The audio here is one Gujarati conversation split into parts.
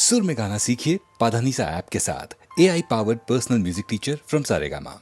सुर में गाना सीखिए पाधानीसा ऐप के साथ AI powered personal music teacher from Saregama.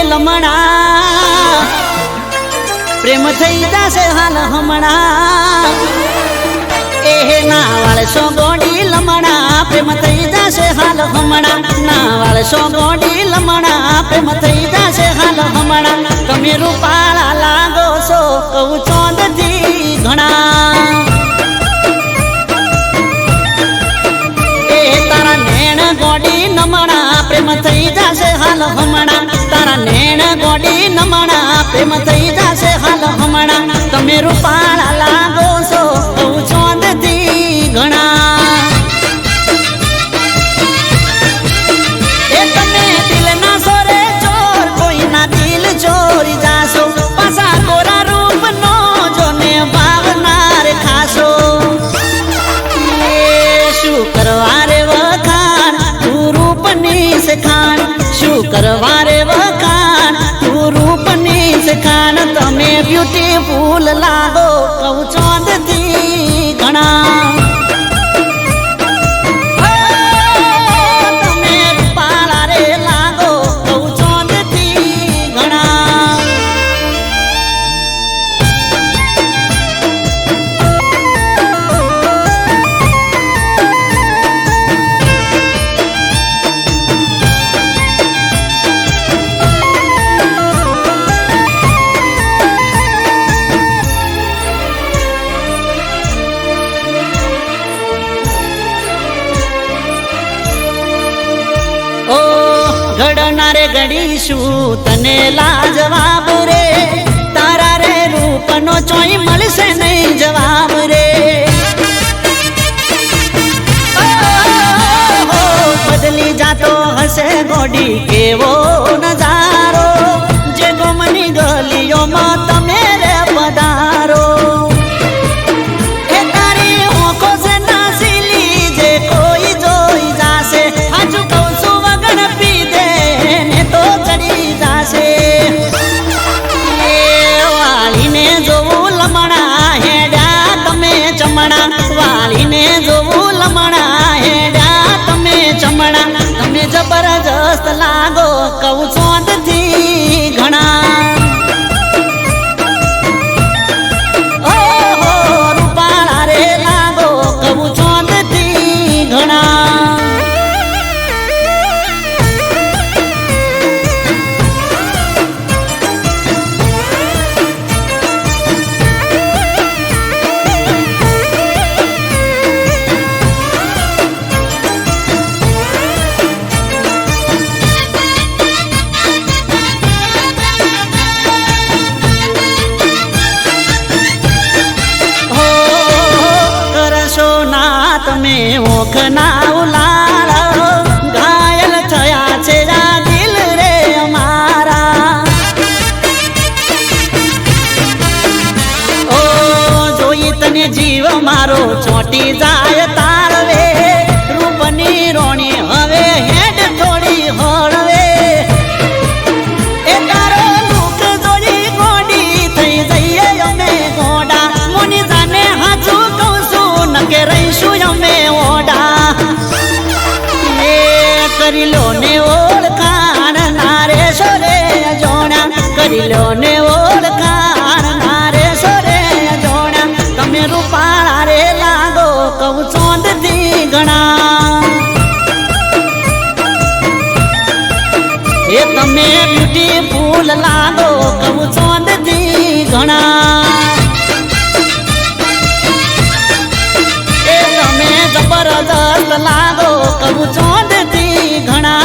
लमणा प्रेम थई जासे हाल हमणा एहे नावाळ सो गोडी लमणा प्रेम थई जासे हाल हमणा नावाळ सो गोडी लमणा प्रेम थई जासे हाल हमणा तमे रूपाळा लागो सो कहू चोंदथी घणा ए तारा नेण गोडी नमणा प्रेम थई जासे हाल हमणा तारा नेण गोडी नमणा प्रेम थई जासे हाल हमणा तमे रूपाळा लागो सो कहू चोंदथी घणा ए तमे दिल ना सोरे चोर कोई ना दिल चोरी जासो पासा गोरा रूप नो जोने भावनार खासो ए शू करवारे वखाण तू रूपनी से खान शू करवारे वखाण तू रूपनी से खान तमे ब्यूटीफुल लागो कहू चोंदथी घणा तमे रूपाळा रे लागो कहू चोंदथी घणा घडनारे घडीशू तने लाजवाब रे तारा रे रूपनो चोई मळसे नहीं जवाब रे बदली जातो हसे गोडी केवो नजारो जे गोमनी गलियो में तमे रे पधारो वालीने जोवू लमणा हेड्या तमे चमणा तमे जबरदस्त लागो कहू चोंदथी घणा ओ हो रूपाळा रे लागो कहू चोंदथी घणा તમે ઓખના ઉલાળ ઘાયલ થયા છે આ દિલ રે અમારા ઓ જોઈ તને જીવ મારો ચોટી જાય તાળવે રૂપની રોણી હવે હેડ થોડી હળવે એ તારો દુઃખ જોઈ ગોડી થઈ જઈએ અમે ગોડા મોની જાને હાચું કહું છું નકે રહીશું કરી લો ને ઓળખાણ નારે સોરે જોણા કરી લો ને ઓળખાણ નારે સોરે જોણા તમે રૂપાળા રે લાગો કહું ચોંદથી ઘણા એ તમે બ્યુટીફુલ લાગો કહું ચોંદથી ઘણા એ તમે જબરદસ્ત લાગો કહું ચોંદથી ઘણા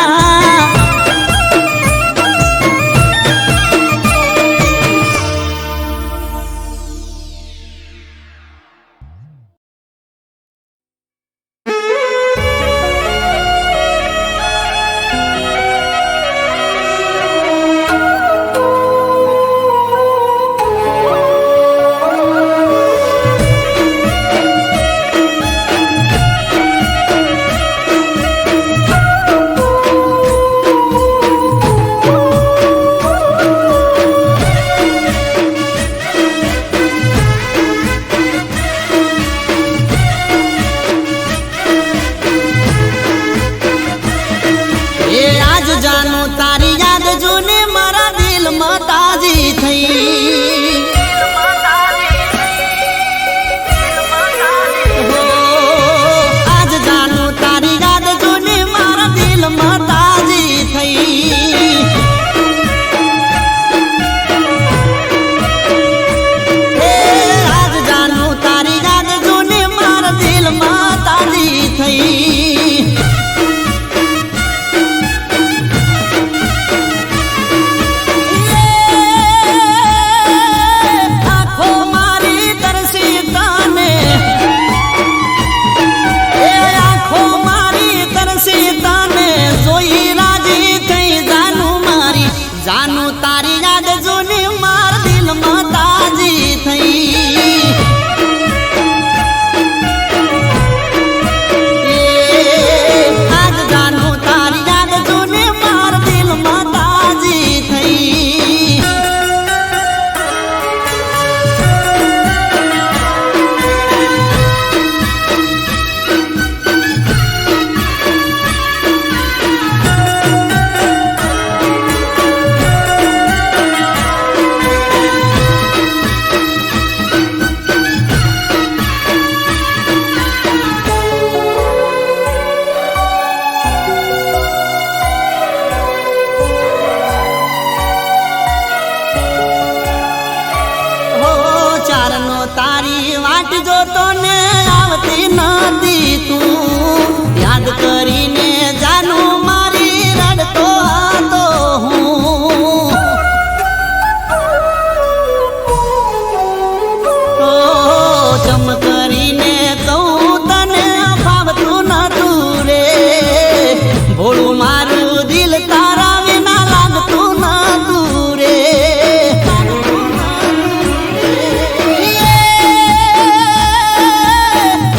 તારી વાટ જોતો ને આવતી નથી તું યાદ કરીને જાનું મારી રડતો હતો હું જમ કરીને કહું તને ફાવતું નતું રે ભોળું મારું દિલ તારા વિના લાગતું નતું રે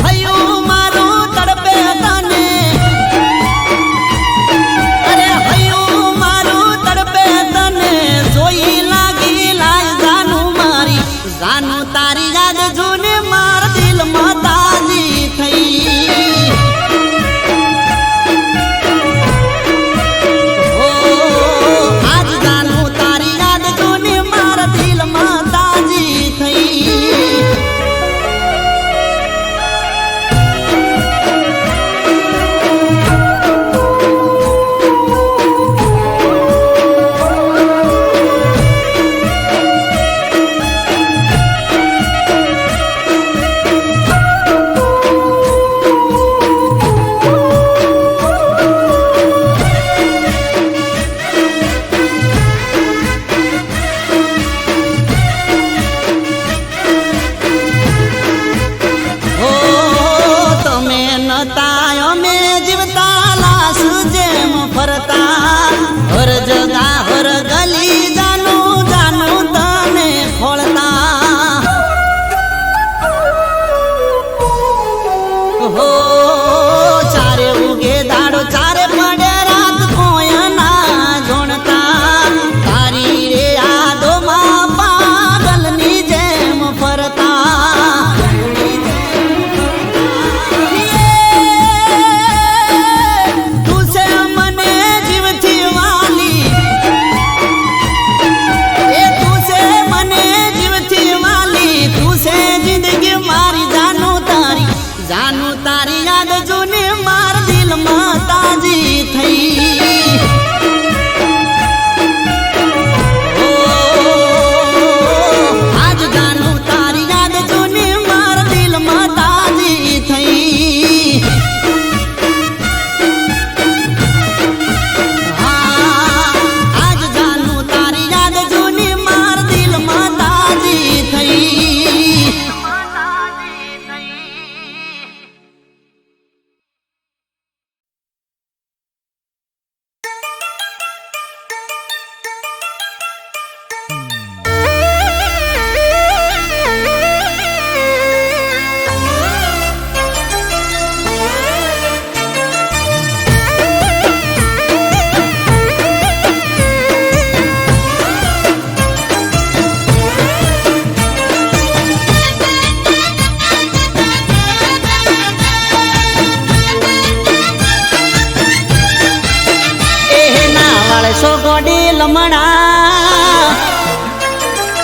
હૈયું મારું તડપે તને અરે હૈયું મારું તડપે તને જોઈ લાગી લાય જાનું મારી જાનું તારી યાદ જોને માર દિલમાં તાજી થઈ ઓ આજ જાનું તારી યાદ જોને માર દિલમાં તાજી થઈ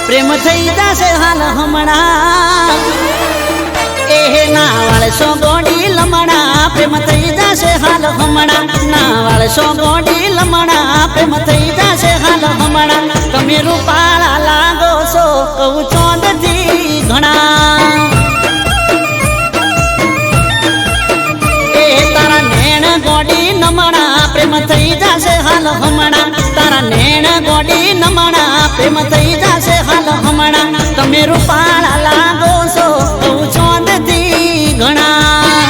પ્રેમ થઈ જશે હાલ હમણાં એ ના વાળશો ગોડી લમણા પ્રેમ થઈ જશે હાલ હમણાં ના વાળશો ગોડી લમણા પ્રેમ થઈ જશે હાલ હમણાં તમે રૂપાળા લાગો છો કહું ચોંદથી ઘણા એ તારા નેણ ગોડી નમણા પ્રેમ થઈ જશે હાલ હમણાં તારા નેણ ગોડી નમણા પ્રેમ થઈ જશે હાલ હમણાં તમે રૂપાળા લાગો છો કહું ચોંદથી ઘણા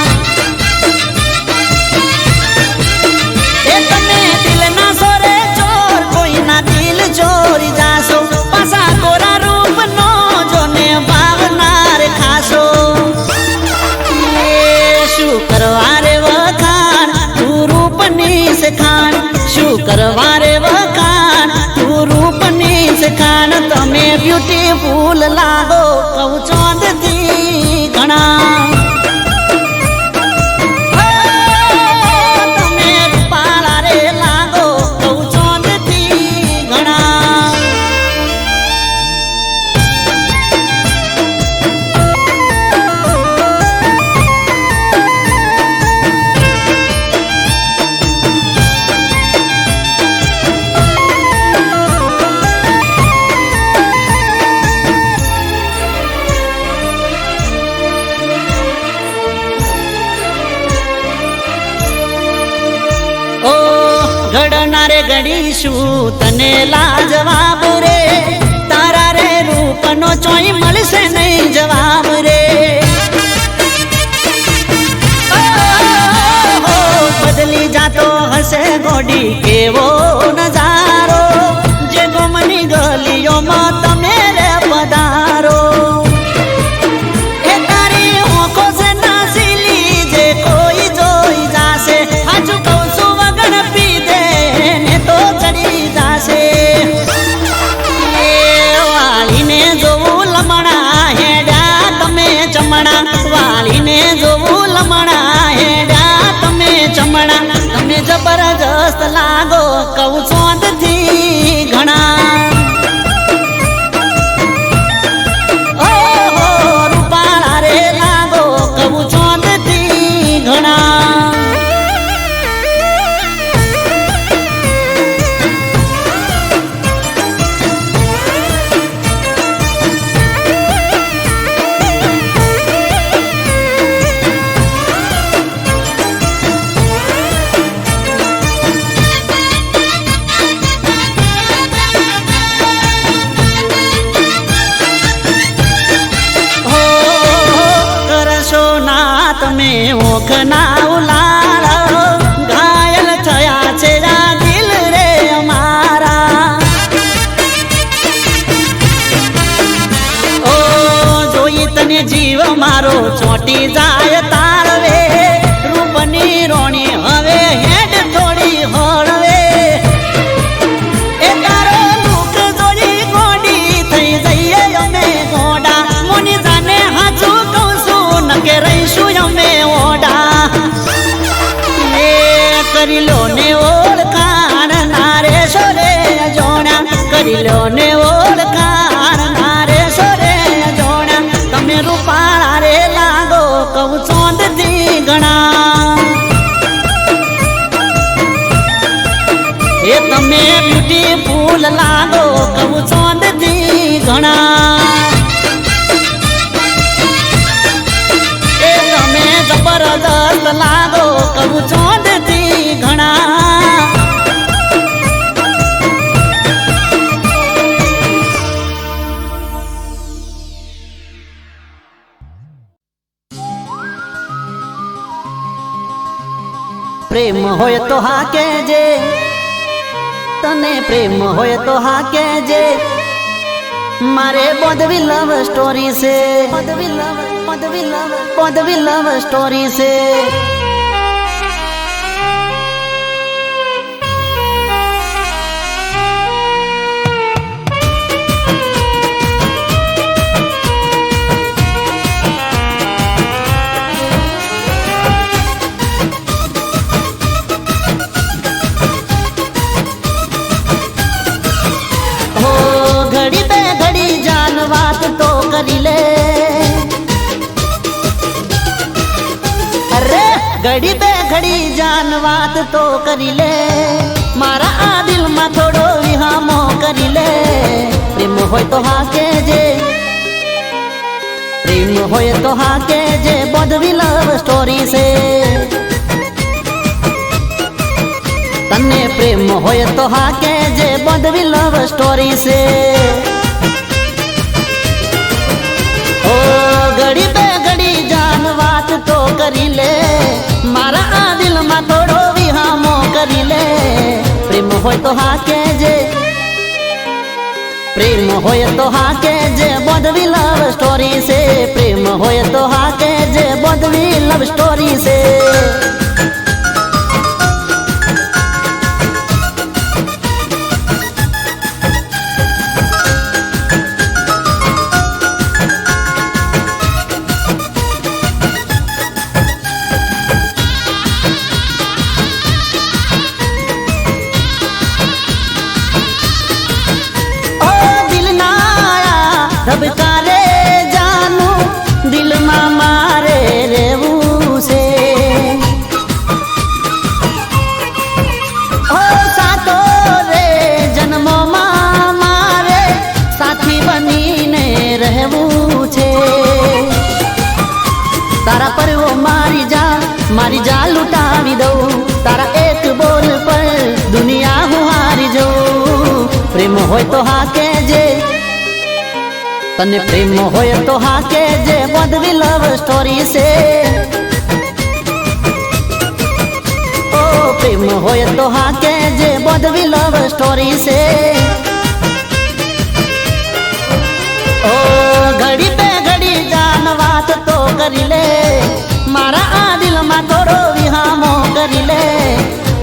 એ તમે દિલના સોરે ચોર કોઈના દિલ ચોરી જાશો પાછા ગોરા રૂપનો જોને ભાવનાર ખાશો શું કરવા રે વખાણ તું રૂપની સખાણ શું કરવા રે વખાણ તું રૂપની સખાણ તમે બ્યુટીફુલ લાગો કહું ચોંદથી ઘણા તમે રૂપાળા રે લાગો કહું ચોંદથી ઘણા ઘડનારે ઘડીશું તને લાજવાબ રે તારા રે રૂપનો ચોઈ મળશે નહીં જવાબ રે બદલી જાતો હશે ગોડી કેવો નજારો જે ગમની ગલીઓમાં તમે રે પધારો એ તારી ઓંખો છે નાસીલી જે કોઈ જોઈ જાશે હાજુ કહું છું વગર પીધે ને તો ચડી જાશે એ વાળીને જોવું લમણા હેડા તમે ચમણા વાળીને જોવું લમણા હેડા તમે ચમણા તમે જબરજસ્ત લાગો કહું ચોંદથી ઘણા ઓહો રૂપાળા રે લાગો કહું ચોંદથી ઘણા તમે ઓખના ઉલાળ ઘાયલ થયા છે આ દિલ રે અમારા ઓ જોઈ તને જીવ મારો ચોટી જાય તાળવે રૂપની રોણી હવે હેડ થોડી હળવે એ તારો દુઃખ જોડી ગોડી થઈ જઈએ અમે ગોડા મોની જાને હાજુ કહું છું નકે રહીશું અમે ઓડા એ કરી લો ને ઓળખાણ નારે સોરે જોણા કરી લો ને ઓળખાણ નારે સોરે જોણા તમે રૂપાળા રે લાગો કહું ચોંદથી ઘણા એ તમે બ્યુટીફુલ લાગો કહું ચોંદથી ઘણા જબરદસ્ત લાગો કહું ચોંદથી ઘણા પ્રેમ હોય તો હા કેજે તને પ્રેમ હોય તો હા કેજે મારે બોધવી લવ સ્ટોરી છે બોધવી લવ સ્ટોરી છે ઘડી બે ઘડી જાન વાત તો કરી લે અરે ઘડી બે ઘડી જાન વાત તો કરી લે મારા આ દિલમાં થોડો વિહામો કરી લે પ્રેમ હોય તો હા કેજે પ્રેમ હોય તો હા કેજે બોધવી લવ સ્ટોરી છે તને પ્રેમ હોય તો હા કેજે બોધવી લવ સ્ટોરી છે ઓ ઘડી બે ઘડી જાન વાત તો કરી લે મારા આ દિલમાં થોડો વિહામો કરી લે પ્રેમ હોય તો હા કેજે પ્રેમ હોય તો હા કેજે બોધવી લવ સ્ટોરી છે પ્રેમ હોય તો હા કેજે બોધવી લવ સ્ટોરી છે ધબકારે જાનું દિલમાં મારે રહેવું છે ઓ સાતો રે જન્મમાં મારે સાથી બનીને રહેવું છે તારા પર મારી જા લૂંટાવી દઉં તારા એક બોલ પર દુનિયા હોય તો હા કેજે, તને પ્રેમ હોય તો હા કેજે, બધવી લવ સ્ટોરી છે. ઓ પ્રેમ હોય તો હા કેજે, બધવી લવ સ્ટોરી છે. ઓ ઘડી બે ઘડી જાન વાત તો કરી લે, મારા આ દિલમાં થોડો વિહામો કરી લે.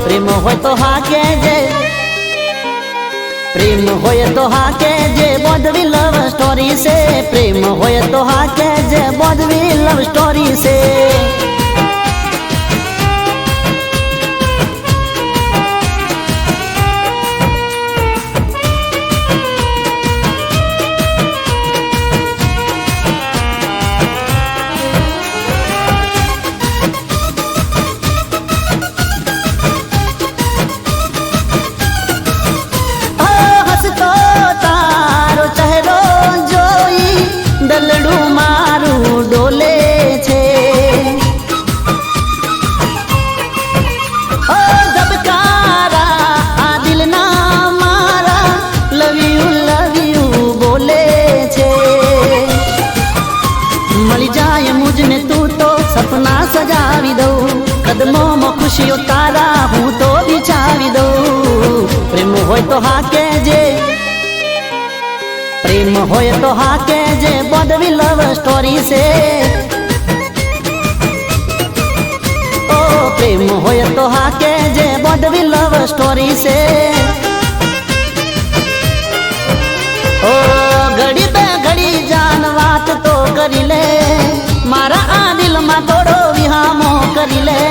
પ્રેમ હોય તો હા કેજે, પ્રેમ હોય તો હા કેજે, બધવી લવ સ્ટોરી છે. પ્રેમ હોય તો હા કેજે, બધવી લવ સ્ટોરી છે. દલડું મારું ડોલે છે, ઓ ધબકારા આ દિલના મારા લવ યુ બોલે છે. મળી જાય મુજને તું તો સપના સજાવી દઉં, કદમોમાં ખુશીઓ તારા હું તો બિછાવી દઉં. પ્રેમ હોય તો હા કેજે, પ્રેમ હોય તો હા કેજે, બધવી લવ સ્ટોરી છે. ઓ પ્રેમ હોય તો હા કેજે, બધવી લવ સ્ટોરી છે. ઓ ઘડી બે ઘડી જાન વાત તો કરી લે, મારા આ દિલમાં થોડો વિહામો કરી લે.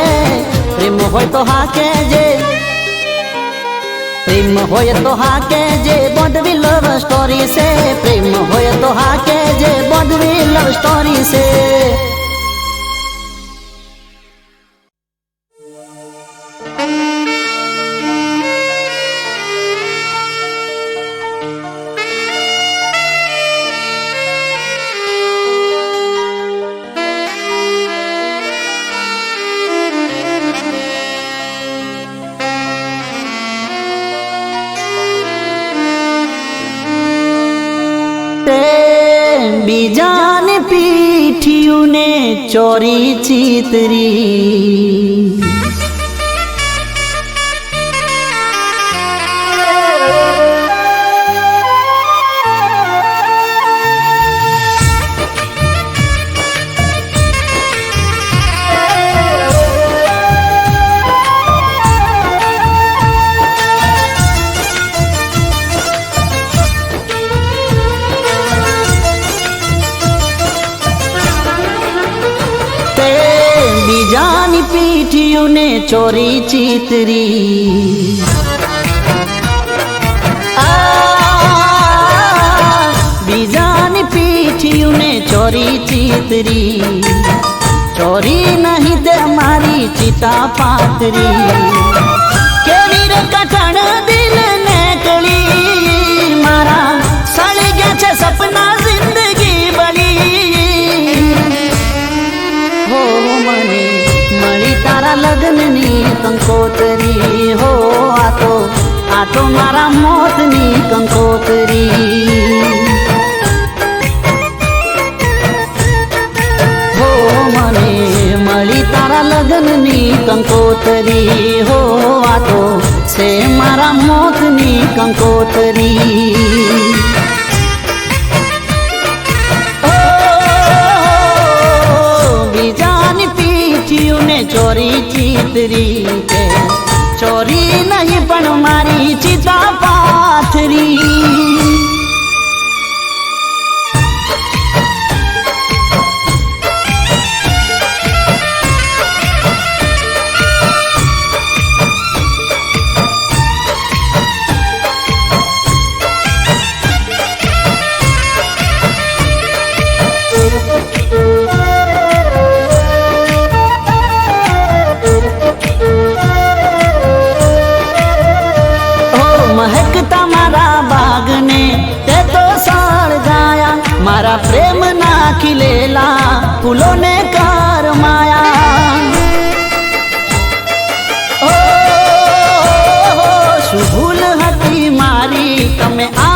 પ્રેમ હોય તો હા કેજે, પ્રેમ હોય તો હા કેજે, બધવી લવ સ્ટોરી છે. પ્રેમ હોય તો હા કેજે, બધવી લવ સ્ટોરી છે. બીજાને પીઠિયું ને ચોરી ચીતરી, બીજાની પીઠિયું ને ચોરી ચીતરી. બીજાની પીઠિયું ને ચોરી ચીતરી, ચોરી નહીં તે મારી ચિતા પાતરી. કેવી રે કઠણ દિલ ને કળી, મારા સળી ગયા છે સપના જિંદગી બળી. હો મને મળી તારા લગ્નની કંકોતરી, હો આ તો મારા મોતની કંકોતરી. હો મને મળી તારા લગ્નની કંકોતરી, હો આ તો છે મારા મોતની કંકોતરી. ચોરી ચીતરી કે ચોરી નહીં પણ મારી ચિતા પાથરી. મારા પ્રેમ ના ખીલેલા ફૂલોને કાર માયા. ઓ શું ભૂલ હતી મારી, તમે આ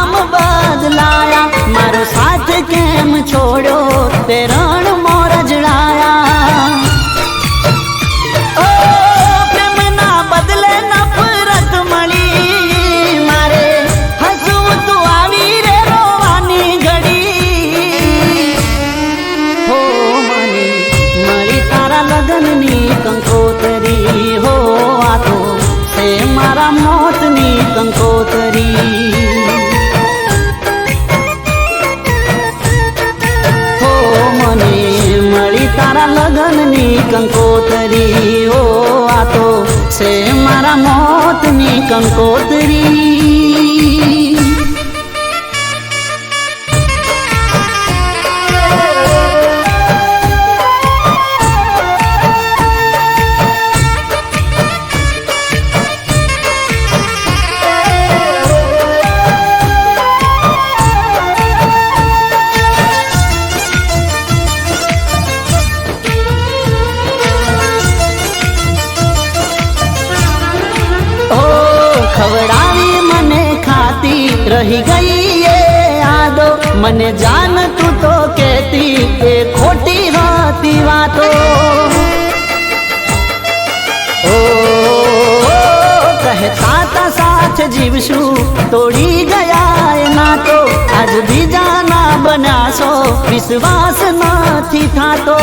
કેમ છોડ્યો તે રણ મોર જડાયા ઓ પ્રેમના બદલે નફરત મળી મારે હસવું તું આવી રે રોવાની ઘડી હો મને મળી તારા લગનની કંકોતરી હો આ તો છે મારા મોતની કંકોતરી તારા લગનની કંકોતરી ઓ આ તો છે મારા મોતની કંકોતરી ખવડાવી મને ખાતી રહી ગઈ એ યાદો મને જાન તું તો કહેતી એ ખોટી હતી વાતો ઓ કહેતા તા સાથ જીવશું તોડી ગયા એ નાતો આજ બીજાના બનાસો વિશ્વાસ નથી થાતો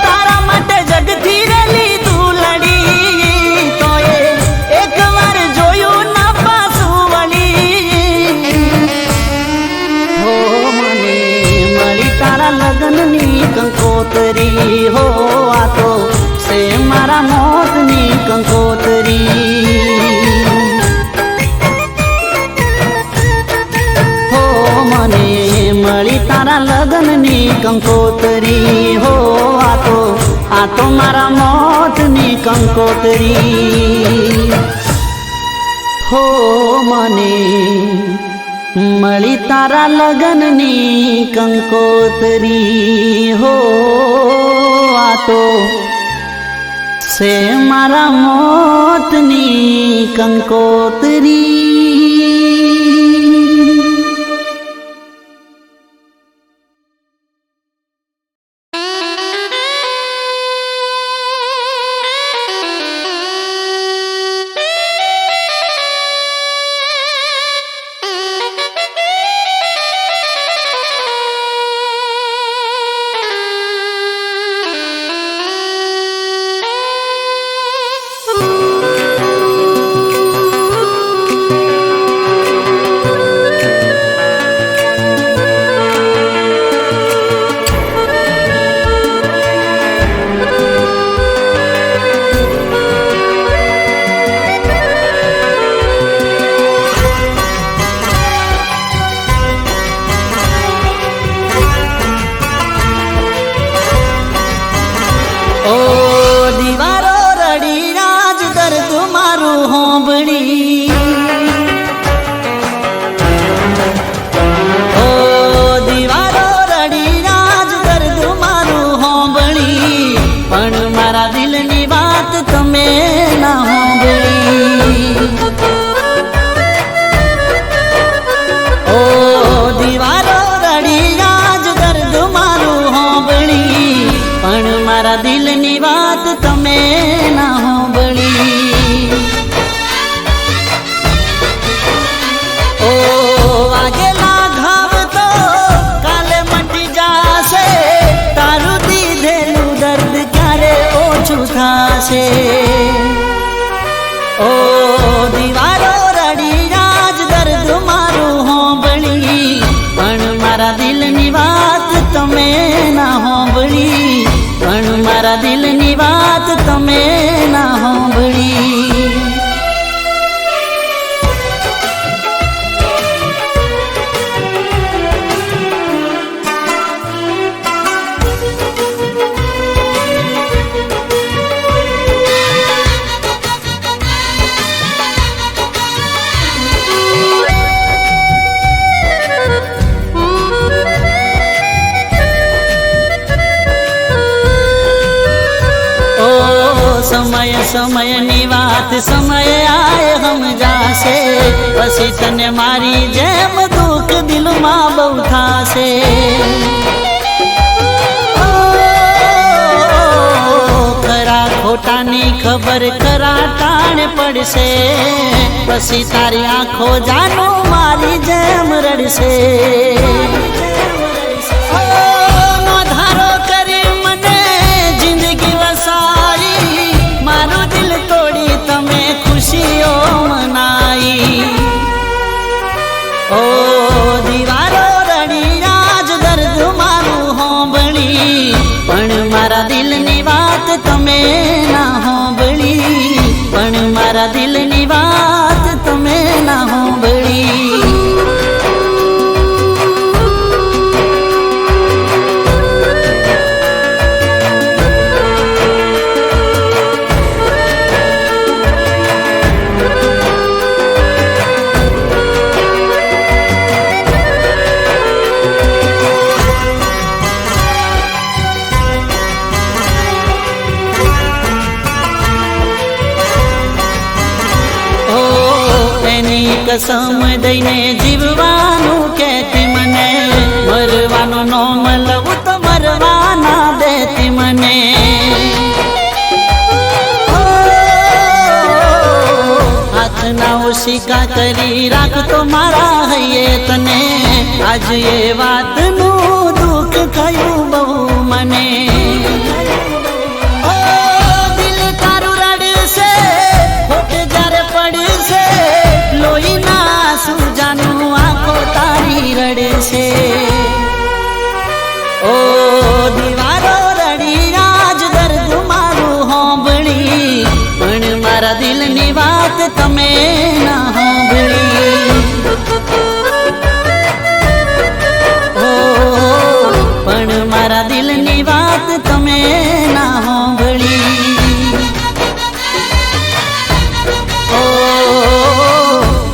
તારા માટે જગથી રેલી લગનની કંકોતરી હો આ તો છે મારા મોતની કંકોતરી હો મને મળી તારા લગનની કંકોતરી હો આ તો મારા મોતની કંકોતરી હો મને મળી તારા લગનની કંકોતરી હો આ તો છે મારા મોતની કંકોતરી દિલની વાત તમે ના હોંભળી ઓ વાગેલા ઘાવ તો કાલે મટી જાશે તારું દીધેલું દર્દ ક્યારે ઓછું થાશે ઓ દીવારો રડી રાજ દર્દ મારું હોંભળી પણ મારા દિલની વાત તમે ના હોંભળી પણ મારા દિલની વાત તમે ના હોંભળી સમય સમયની વાત સમય આય સમજાશે, પછી તને મારી જેમ દુઃખ દિલમાં બહુ થાશે. ખરા ખોટાની ખબર ખરા ટાણે પડશે, પછી તારી આંખો જાનો મારી જેમ રડશે. ધારો કરી મને જિંદગી વસાઈ, મારું દિલ તોડી તમે ખુશીઓ મનાઈ. ઓ દીવારો રડી આજ દર્દ મારું હોંભળી, પણ મારા દિલની વાત તમે ના હોંભળી, પણ મારા દિલની વાત તમે ના હોંભળી. કસમ દઈને જીવવાનું કહેતી મને, મરવાનું નોમ લઉં તો મરવાના દેતી મને. હાથના ઓશિકા કરી રાખતો મારા હૈયે તને, આજ એ વાતનું દુઃખ થયું બહુ મને. દિલ તારું રડશે ખોટ જ્યારે પડશે, લોહીના સુજાનું આંખો તારી રડશે. ઓ દીવારો રડી આજ દર્દ મારું હોંભળી, પણ મારા દિલની વાત તમે ના હોંભળી. ઓ પણ મારા દિલની વાત તમે ના હોંભળી.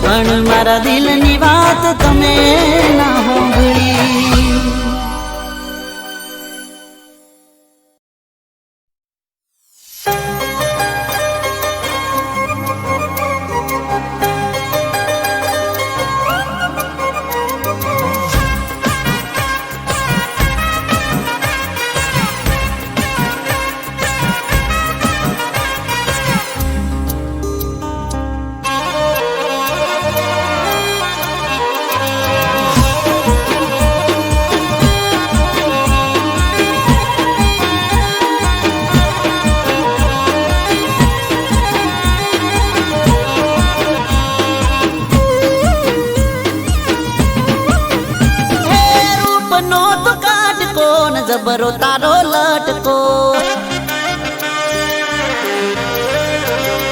પણ મારા દિલની વાત તમે ના હોંભળી. જબરો તારો લટકો,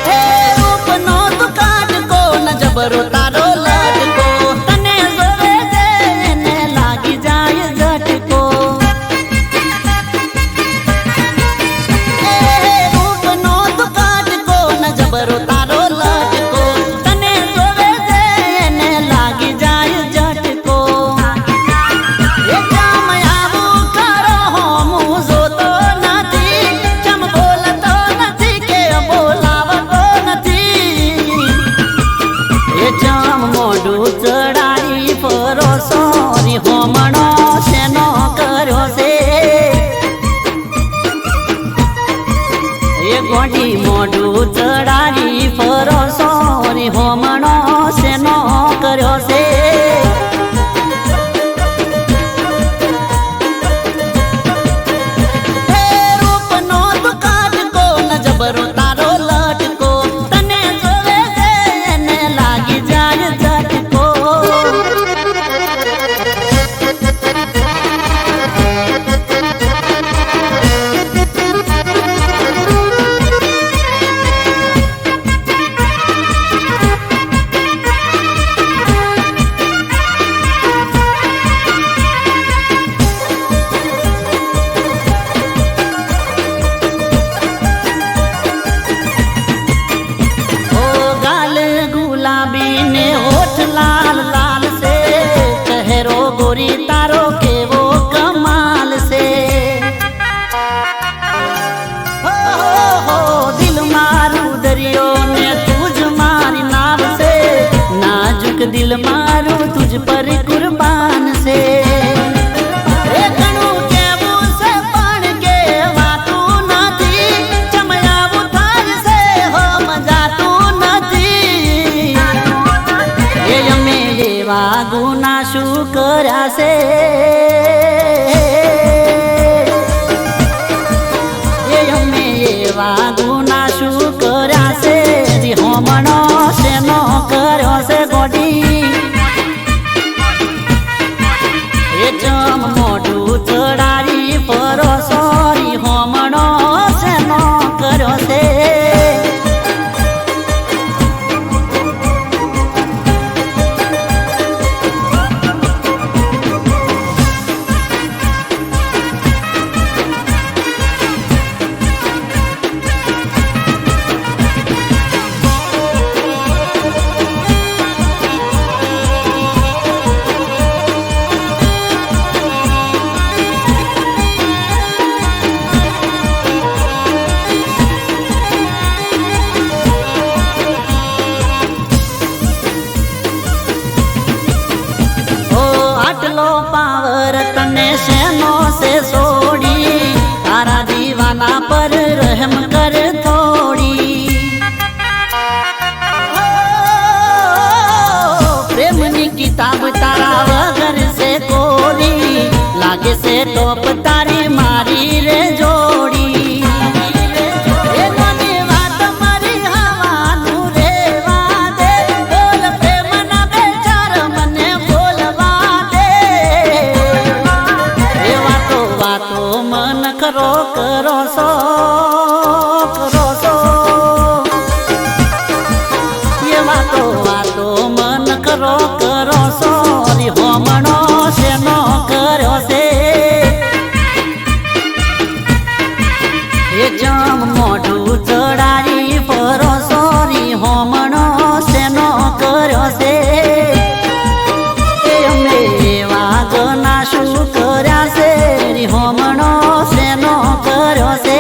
હે રૂપનો તું કાટકો ન જબરો તારો લટકો, તને જોવે છે એને લાગી જાય ઝટકો. હે રૂપનો તું કાટકો ન જબરો તારો લટકો, તને જોવે છે એને લાગી જાય ઝટકો. હોમણો શેનો કર્યો છે એ ગોડી મોઢું ચડાવી ફરોસો રે, હોમણો શેનો કર્યો છે. હે રૂપનો તું કાટકો ન જબરો તારો લટકો, તને જોવે છે એને લાગી જાય ઝટકો. જ પર કુરબાન છે એ ઘણું કેવું છે પણ કહેવાતું નથી ચમયાવું થાય છે હો મજાતું નથી એ અમે એવા ગુના શું કર્યા છે એવા ગુના શું કર્યા છે હોમણો શેનો કર્યો છે ગોડી એ જમ મોઢું ચડાવી પરો સોરી હોમણો શેનો કર્યો છે પાવર તને શેનો સે છોડી તારા દીવાના પર રહેમ કર થોડી પ્રેમની કિતાબ તારા વગર સે કોરી લાગે છે ટોપ તારી મારી રે જોડી કરો સો એ વાતો મન કરો સો હોમણો શેનો કર્યો છે એ જમ મોઢું ચડાવી ફરો સોરી હોમણો શેનો કર્યો છે એ અમે એવા ગના શું કર્યા છે હોમણો શેનો કર્યો છે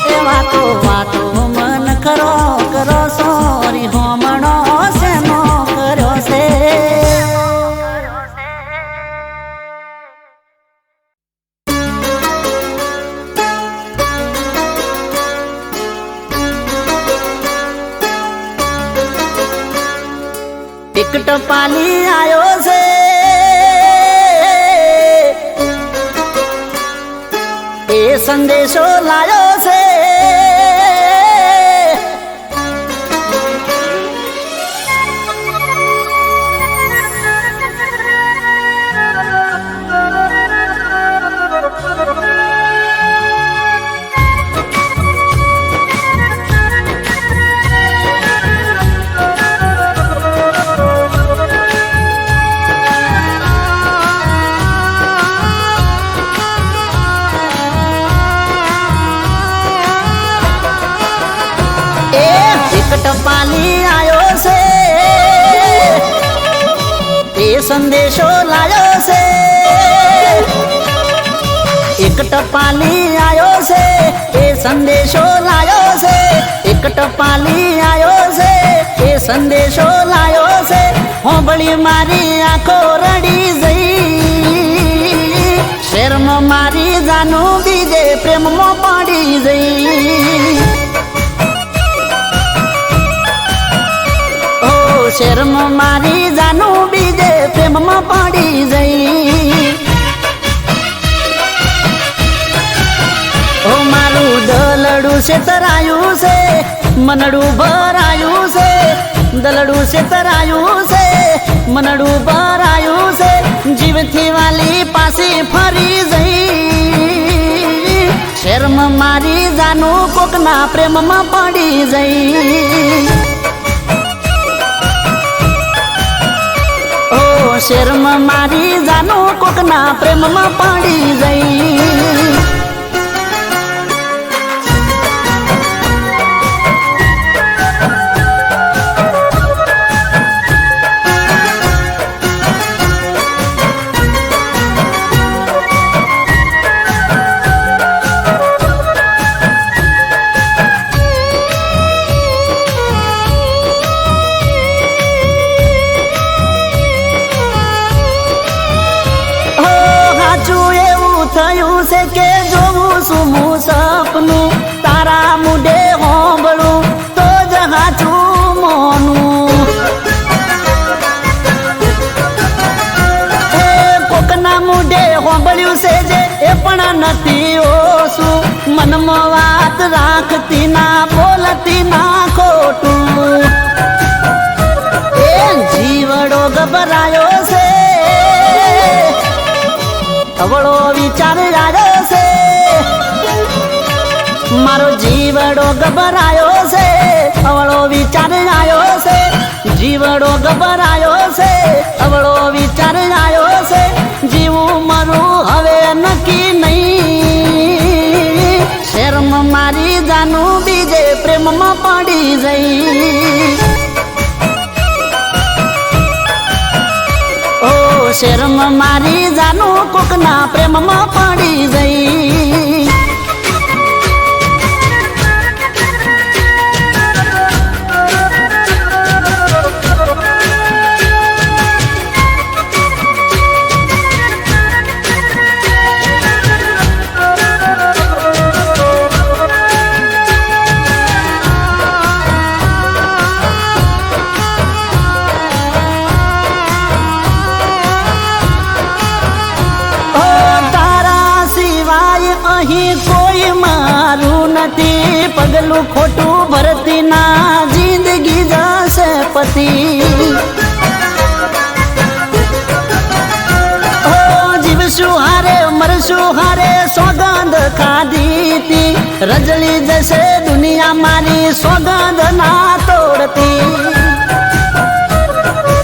એ વાતો મન કરો સોરી હોમણો શેનો કર્યો છે એક ટપાલી આયો છે એ સંદેશો લાયો છે ટપાલી આયો છે એ સંદેશો લાયો છે એક ટપાલી આયો છે એ સંદેશો લાયો છે એક ટપાલી આયો છે એ સંદેશો લાયો છે હોંભળી મારી આંખો રડી જઈ શેરમાં મારી જાનું બીજે પ્રેમમાં પડી જઈ શેરમાં મારી જાનું બીજે પ્રેમમાં પડી જઈ ઓ મારું દલડું છે તરાયું છે મનડું ભરાયું છે દલડું છે તરાયું છે મનડું ભરાયું છે જીવથી વાલી પાસે ફરી જઈ શેરમાં મારી જાનું કોકના પ્રેમમાં પડી જઈ શેરમાં મારી જાનું કોકના પ્રેમમાં પડી જઈ છે કે જોવું શું હું સપનું તારા મુડે હોંભળું તો જ હાચું મોનું એ કોકના મુડે હોંભળ્યું છે જે એ પણ નથી ઓછું મનમાં વાત રાખતી ના બોલતી ના ખોટું એ જીવડો ગભરાયો છે અવળો વિચાર આવ્યો છે મારો જીવડો ગભરાયો છે અવળો વિચાર આવ્યો છે જીવડો ગભરાયો છે અવળો વિચાર આવ્યો છે જીવું મારું હવે નક્કી નહીં શરમ મારી જાનું બીજે પ્રેમમાં પડી જઈ ઓ શરમ મારી જાનું કોકના પ્રેમમાં પડી જઈ અહીં કોઈ મારું નથી પગલું ખોટું ભરતી ના જિંદગી જશે પતિ ઓ જીવશું હારે મરશું હારે સોગંદ ખાધી તી રજળી જશે દુનિયા મારી સોગંદ ના તોડતી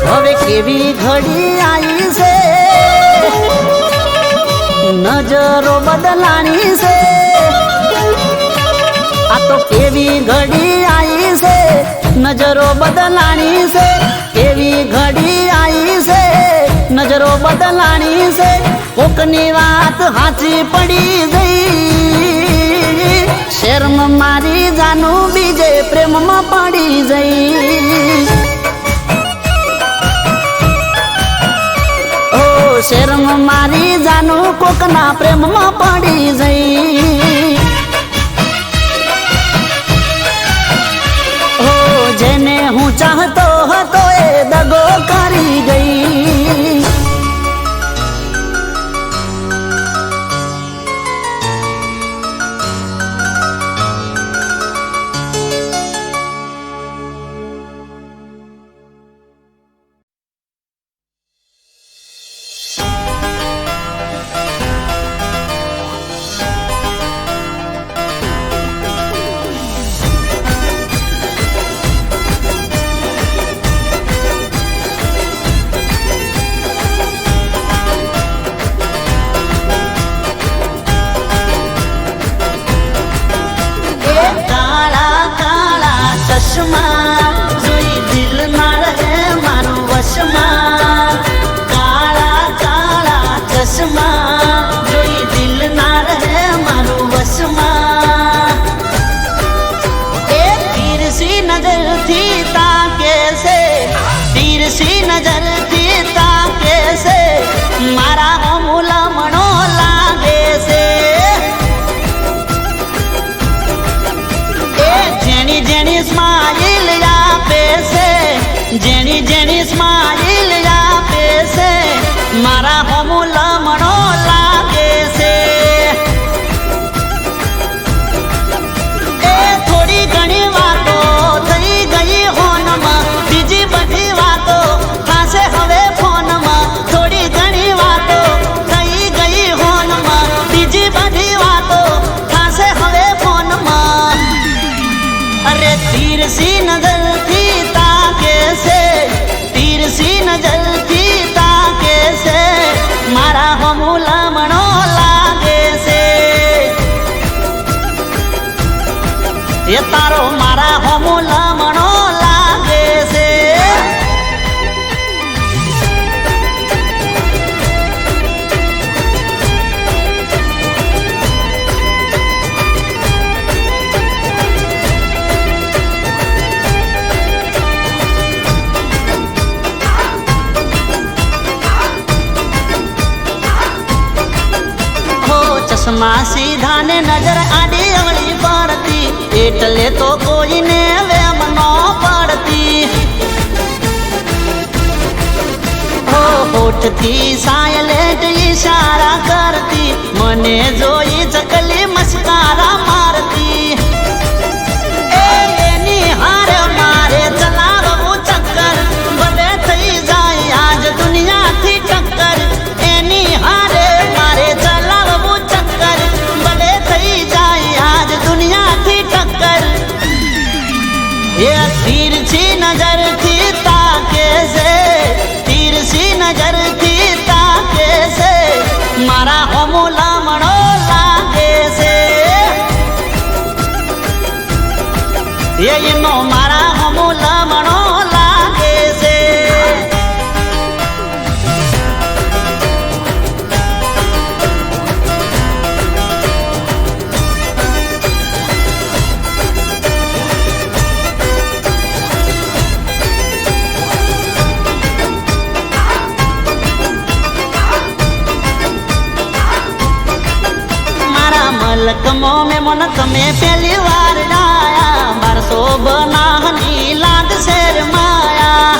હવે કેવી ઘડી આવી છે નજરો બદલાણી છે આ તો કેવી ઘડી આવી છે નજરો બદલાણી છે કેવી ઘડી આવી છે નજરો બદલાણી છે કોકની વાત હાચી પડી ગઈ શરમ મારી જાનું બીજે પ્રેમમાં પડી જઈ શરમ મારી જાનું કોકના પ્રેમમાં પડી જઈ હો જેને હું ચાહતો હતો એ દગો કરી ગઈ જોઈ દિલ ના રહે મારું વશમાં કાળા કાળા ચશ્મા જોઈ દિલ ના રહે મારું વશમાં એ તીરસી નજરથી તાકે છે તીરસી નજરથી તાકે છે મારા અમૂલમણો લાગે છે જેની જેની સ્માઈલ આપે છે જેની જેની સ્માઈલ આપે છે મારા હમુલમણો લાગે છે એ થોડી ઘણી વાતો થઈ ગઈ હોનમાં બીજી બધી વાતો થશે હવે ફોનમાં થોડી ઘણી વાતો થઈ ગઈ હોનમાં બીજી બધી વાતો થશે હવે ફોનમાં અરે તીરસી નજરથી તાકે છે તીરસી નજરથી તાકે છે મારા હમુલમણો લાગે છે એ તારો મારા હમુલમણો લાગે છે ચશ્મા સીધા ને નજર આડી અવળી પડતી એટલે તો કોઈને વેમ ન પડતી હોઠથી સાયલેન્ટ ઈશારા કરતી મને જોઈ ચકલી મસ્કારા મારતી એની હાર મારે ચલાવવું ચક્કર ભલે થઈ જાય આજ દુનિયાથી ટક્કર એની હારે મારે ચલાવવું ચક્કર ભલે થઈ જાય આજ દુનિયાથી ટક્કર એ તીરછી નજરથી તાકે છે તીરછી નજરથી તાકે છે મારા હોમો લામણો લાગે છે એનો મારા હોમો લામણો લાગે છે મલકમો મેં મન તમે પહેલી વાર ડાયા 1200 બનાહની લાગ શેર માયા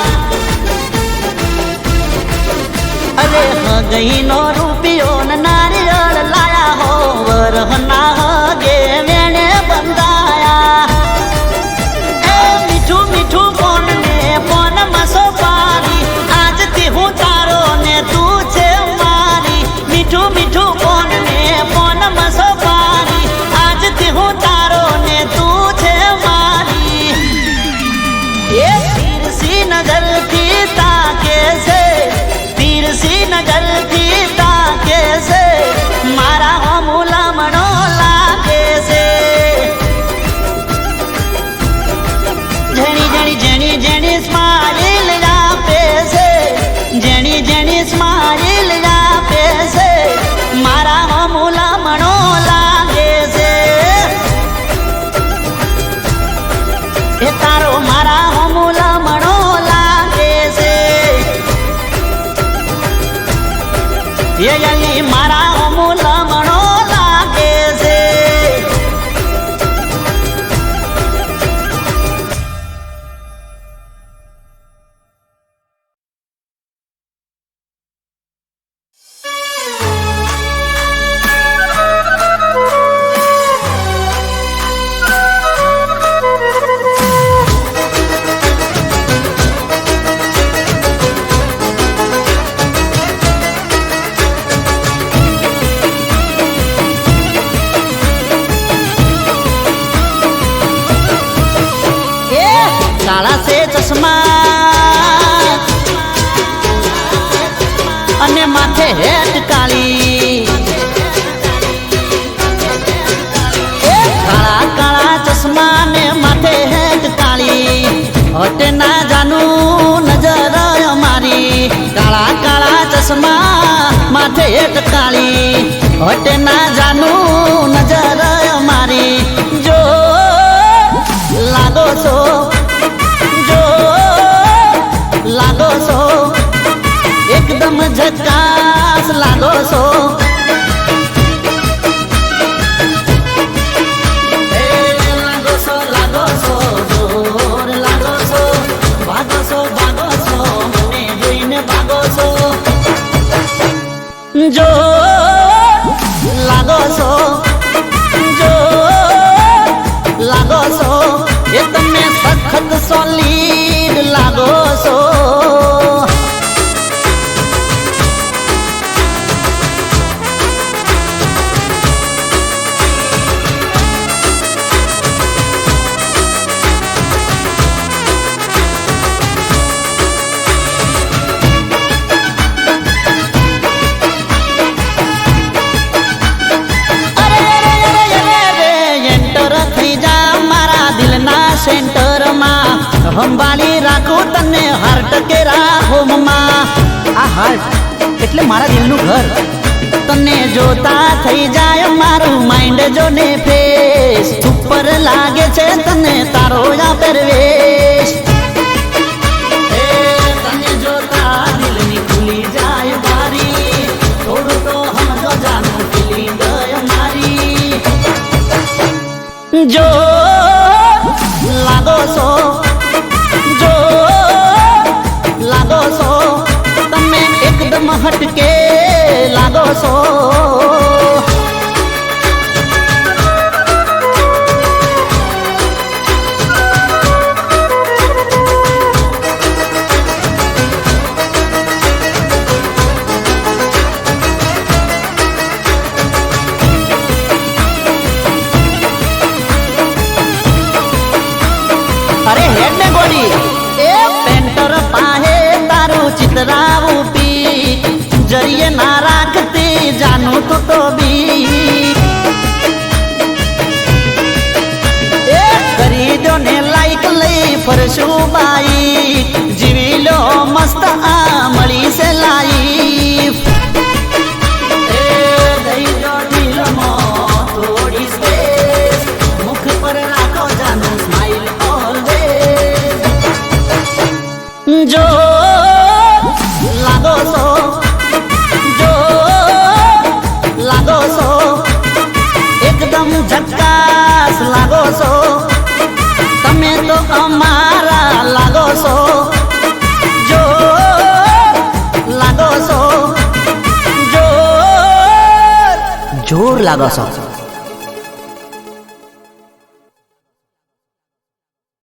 અરે ગઈ નો રૂપિયો ને નારિયેળ લાયા હો વરહના હગે વેણે બંધાયા એ મીઠું મીઠું ફોન ને ફોન મસો પારી આજથી હું તારો ને તું છે મારી મીઠું મીઠું ફોન ને ફોન મસો હું તારો ને તું છે મારી એ તીરસી નજરથી તાકે છે તીરસી નજરથી તાકે છે મારા હોમુલા મણો લાગે છે જેણી જેણી જેણી જેણી સ્માઈલ આપે છે જેણી જેણી સ્માઈલ આપે છે મારા હોમુલા મણો લાગે છે એ તારો મારા હોમુલા મણો લાગે છે એ અલી મારા હોમુલા મણો લાગે છે કાળા સે ચશ્મા અને માથે હેટ કાળી કાળા કાળા ચશ્મા ને માથે હેટ કાળી હટે ના જાનું નજર અમારી કાળા કાળા ચશ્મા માથે હેટ કાળી હટે ના જાનું નજર અમારી જો લાગો છો લાગો છો એકદમ ઝકાસ લાગો છો લાગો છો જોર લાગો છો ભાગો છો મને જોઈને ભાગો છો જો લાગો છો જો લાગો છો એ તમે સખત સોલિડ લાગો છો સેન્ટરમાં સંભાળી રાખું તને હાર્ટ કેરા હોમમાં આ હાર્ટ એટલે મારા દિલનું ઘર તને જોતા થઈ જાય મારું માઇન્ડ જોને ફેસ ઉપર લાગે છે તને તારો આ પરવેશ તને જોતા દિલની ખુલી જાય બારી થોડું તો હમજો જાનું ફીલિંગ વળી એ પેન્ટર પાહે તારું ચિતરાવું પી જરીએ ના રાખતી જાનું તું તો બી એ કરી દો ને લાઈક લઈ ફરશું બાઈ જીવી લો મસ્ત આ મળી છે લાઈફ એ દઈ દો દિલમાં થોડી સ્પેસ મુખ પર રાખો જાનું સ્માઈલ ઓલવેઝ જો લાગો છો જો લાગો છો એકદમ ઝક્કાસ લાગો છો તમે તો અમારા લાગો છો જો લાગો છો જોર લાગો છો